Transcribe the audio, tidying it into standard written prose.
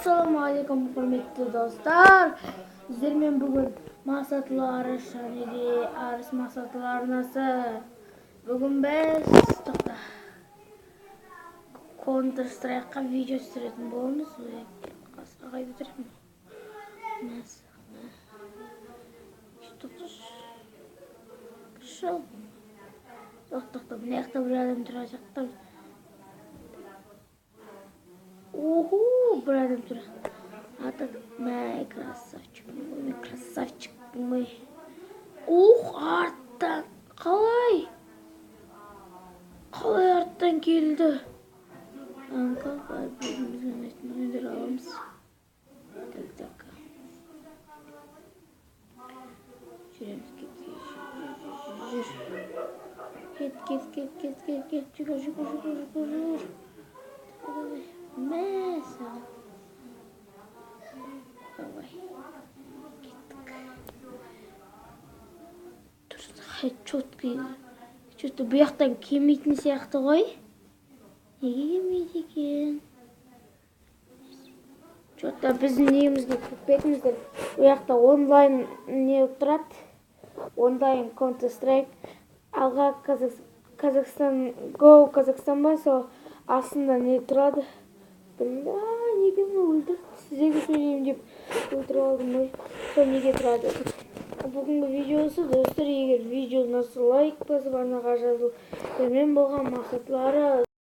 Ассалаумағалейкум, құрметті достар. Сіздермен бүгін мақсатлы арыс және де арыс мақсатлы арнасы. Бүгін біз Counter Strike'қа видео түсіретін боламыз. Қайда тұрамын? Тоқта, мына жақта бір адам тұра жақтан. Бір адам тұра. Май, красавчик мой. Арттан. Қалай арттан келді? Анка, бізген өндір аламыз. Так. Жүреміз, кет. Жүгір. Мәсі. Давай. Кеттік. Тұрсы, Что-то бұяқтан кемейтін сияқты ғой. Неге кемейді екен? Что-то біздің негімізге көкпетіңіздер. Бұяқта онлайн не тұрады? Онлайн Counter Strike. Алға Қазақстан ба, сол астында не тұрады? Бля, неге ме өлдір? Сіздерге сөйлеймін деп өлтіріп алдым ғой. Сол неге тұрады? Бүгінгі видеосы, достар, егер видео ұнаса лайк басып, арнаға жазыл. Мен болған мақсатлары